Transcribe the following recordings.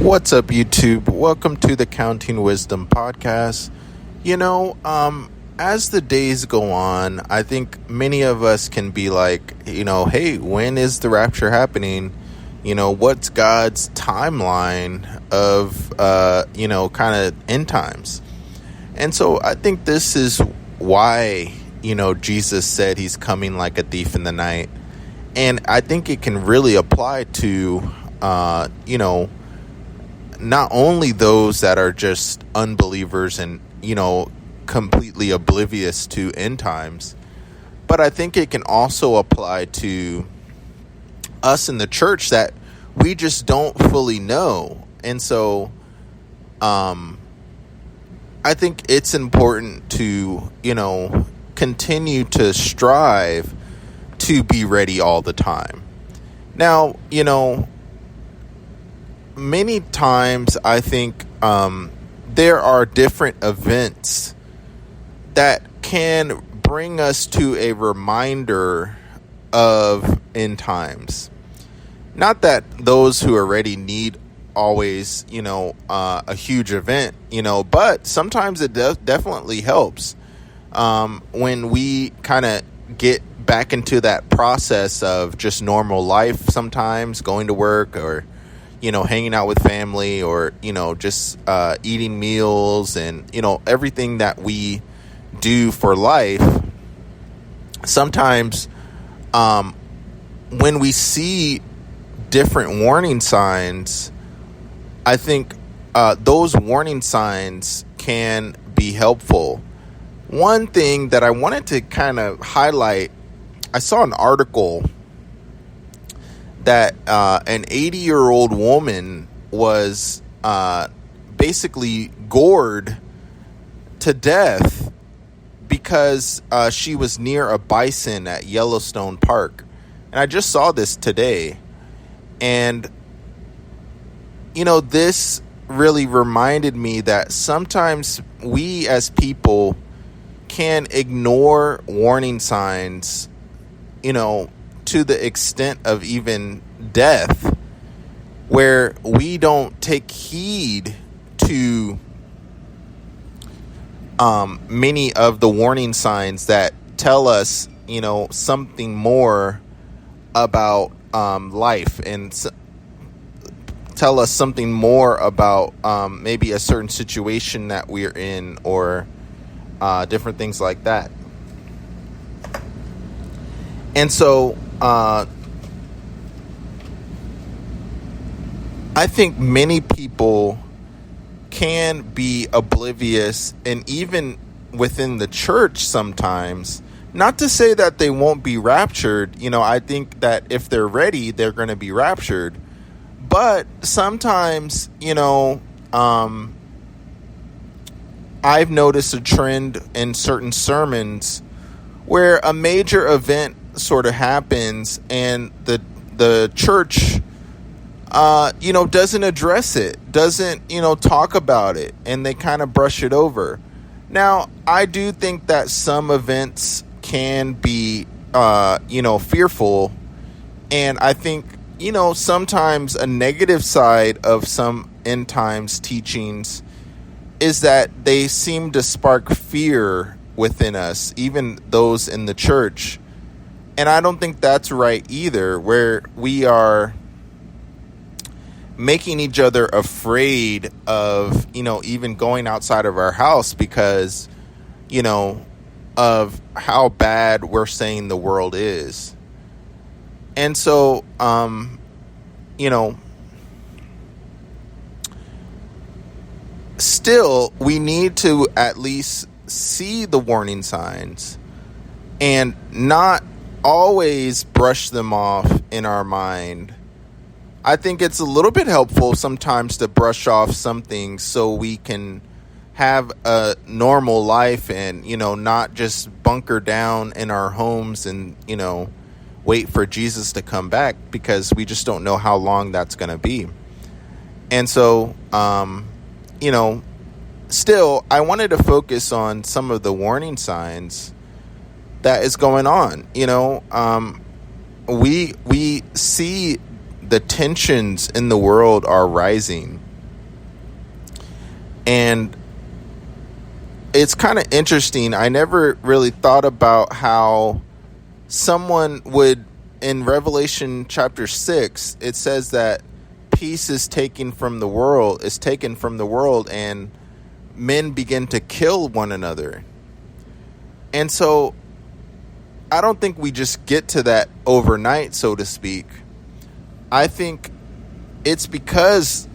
What's up, YouTube? Welcome to the Counting Wisdom podcast. As the days go on, I think many of us can be like, hey, when is the rapture happening? What's God's timeline of, kind of end times? And so I think this is why, Jesus said he's coming like a thief in the night. And I think it can really apply to, not only those that are just unbelievers and, completely oblivious to end times, but I think it can also apply to us in the church that we just don't fully know. And so, I think it's important to, continue to strive to be ready all the time. Now, many times I think there are different events that can bring us to a reminder of end times. Not that those who are ready need always, a huge event, but sometimes it definitely helps when we kind of get back into that process of just normal life, sometimes going to work or hanging out with family or, just eating meals and, everything that we do for life. Sometimes when we see different warning signs, I think those warning signs can be helpful. One thing that I wanted to kind of highlight, I saw an article that an 80-year-old woman was basically gored to death because she was near a bison at Yellowstone Park. And I just saw this today. And, this really reminded me that sometimes we as people can ignore warning signs, to the extent of even death, where we don't take heed to many of the warning signs that tell us, something more about life and tell us something more about maybe a certain situation that we're in or different things like that. And so I think many people can be oblivious, and even within the church sometimes, not to say that they won't be raptured. I think that if they're ready, they're going to be raptured. But sometimes, I've noticed a trend in certain sermons where a major event sort of happens and the church doesn't address it, doesn't talk about it, and they kind of brush it over. Now, I do think that some events can be fearful, and I think sometimes a negative side of some end times teachings is that they seem to spark fear within us, even those in the church. And I don't think that's right either, where we are making each other afraid of, even going outside of our house because, of how bad we're saying the world is. And so, still, we need to at least see the warning signs and not always brush them off in our mind. I think it's a little bit helpful sometimes to brush off some things so we can have a normal life and, not just bunker down in our homes and, wait for Jesus to come back, because we just don't know how long that's going to be. And so, still, I wanted to focus on some of the warning signs that is going on. We see the tensions in the world are rising. And it's kind of interesting. I never really thought about how someone would, in Revelation chapter 6, it says that peace is taken from the world, and men begin to kill one another. And so I don't think we just get to that overnight, so to speak. I think it's because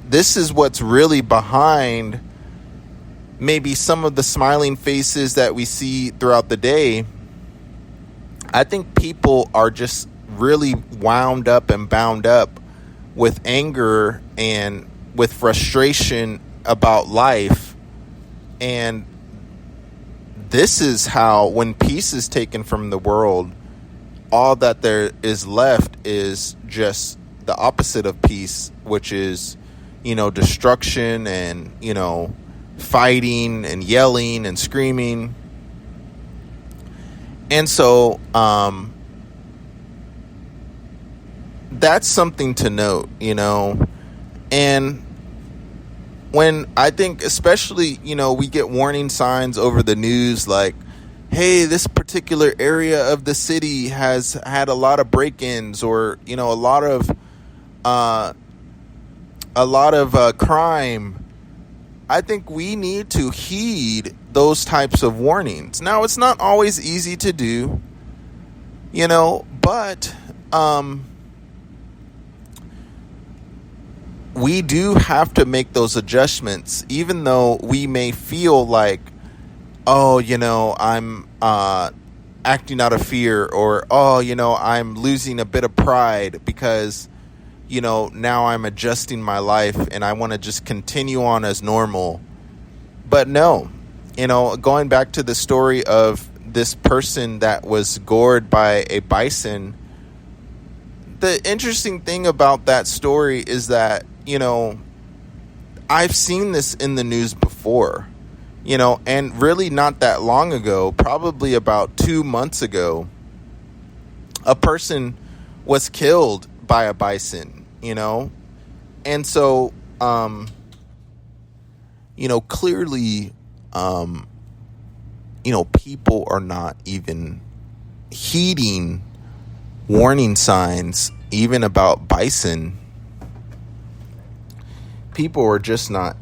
this is what's really behind maybe some of the smiling faces that we see throughout the day. I think people are just really wound up and bound up with anger and with frustration about life. And this is how, when peace is taken from the world, all that there is left is just the opposite of peace, which is, destruction and, fighting and yelling and screaming. And so that's something to note, and when I think, especially, we get warning signs over the news like, hey, this particular area of the city has had a lot of break-ins, or, a lot of crime. I think we need to heed those types of warnings. Now, it's not always easy to do, but we do have to make those adjustments, even though we may feel like, oh, I'm acting out of fear, or, oh, I'm losing a bit of pride because, now I'm adjusting my life and I want to just continue on as normal. But no, going back to the story of this person that was gored by a bison, the interesting thing about that story is that, I've seen this in the news before, and really not that long ago, probably about 2 months ago, a person was killed by a bison, and so, clearly, people are not even heeding warning signs, even about bison. People are just not,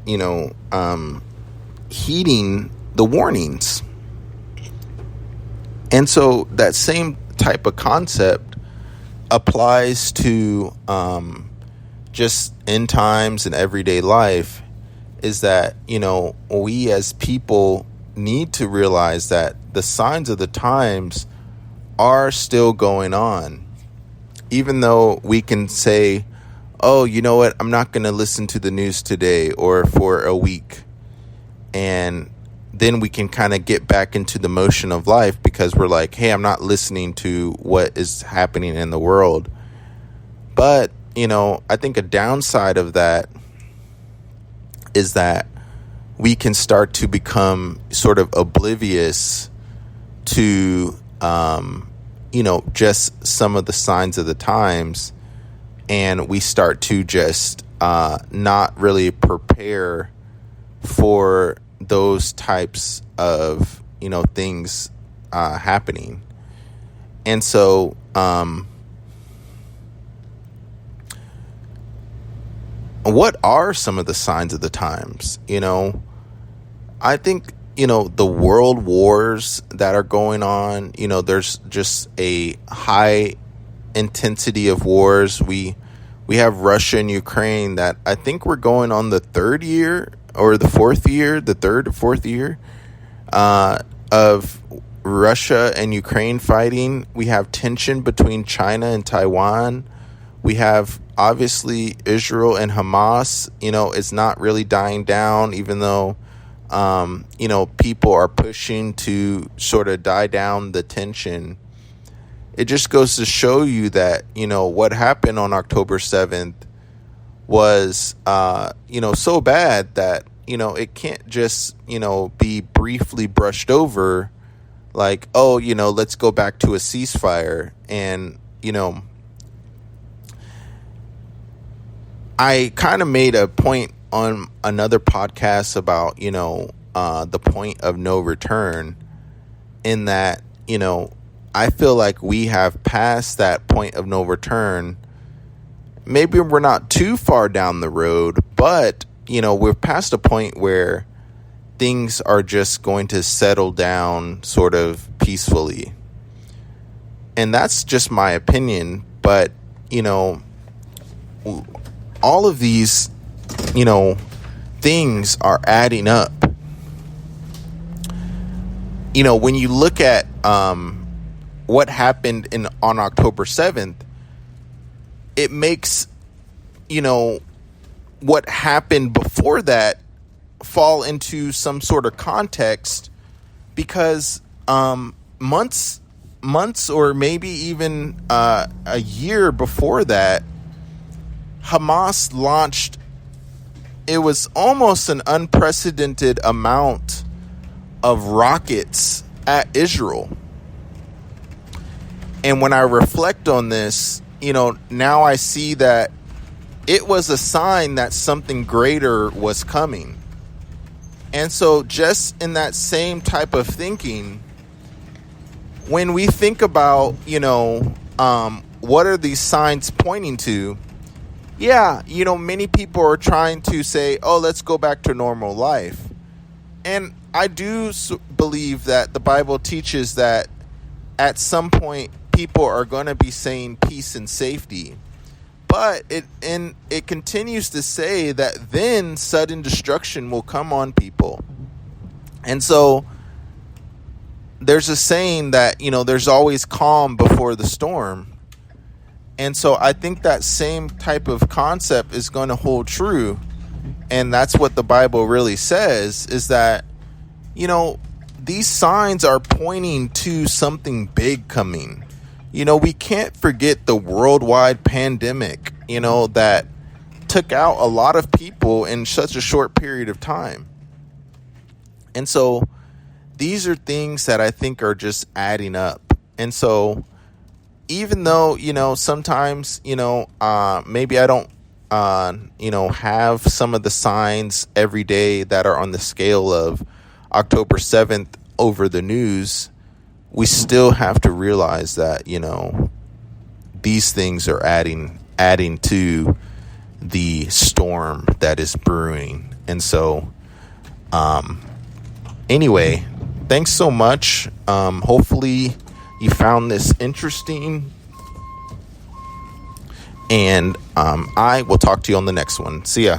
heeding the warnings. And so that same type of concept applies to just end times and everyday life, is that, we as people need to realize that the signs of the times are still going on. Even though we can say, oh, you know what, I'm not going to listen to the news today or for a week. And then we can kind of get back into the motion of life because we're like, hey, I'm not listening to what is happening in the world. But, I think a downside of that is that we can start to become sort of oblivious to, just some of the signs of the times. And we start to just not really prepare for those types of, things happening. And so what are some of the signs of the times? I think, the world wars that are going on, there's just a high intensity of wars. We have Russia and Ukraine that I think we're going on the third or fourth year of Russia and Ukraine fighting. We have tension between China and Taiwan. We have obviously Israel and Hamas. It's not really dying down, even though people are pushing to sort of die down the tension. It just goes to show you that, what happened on October 7th was, so bad that, it can't just, be briefly brushed over like, oh, let's go back to a ceasefire. And, I kind of made a point on another podcast about, the point of no return, in that, I feel like we have passed that point of no return. Maybe we're not too far down the road, but, we're past a point where things are just going to settle down sort of peacefully. And that's just my opinion. But, all of these, things are adding up. When you look at what happened on October 7th, it makes, what happened before that fall into some sort of context, because months or maybe even a year before that, Hamas launched, it was almost an unprecedented amount of rockets at Israel. And when I reflect on this, now I see that it was a sign that something greater was coming. And so just in that same type of thinking, when we think about, what are these signs pointing to? Yeah, many people are trying to say, oh, let's go back to normal life. And I do believe that the Bible teaches that at some point people are going to be saying peace and safety. But it continues to say that then sudden destruction will come on people. And so there's a saying that, there's always calm before the storm. And so I think that same type of concept is going to hold true. And that's what the Bible really says, is that, these signs are pointing to something big coming. We can't forget the worldwide pandemic, that took out a lot of people in such a short period of time. And so these are things that I think are just adding up. And so even though, sometimes, maybe I don't, have some of the signs every day that are on the scale of October 7th over the news, we still have to realize that, these things are adding to the storm that is brewing. And so, anyway, thanks so much. Hopefully you found this interesting, and I will talk to you on the next one. See ya.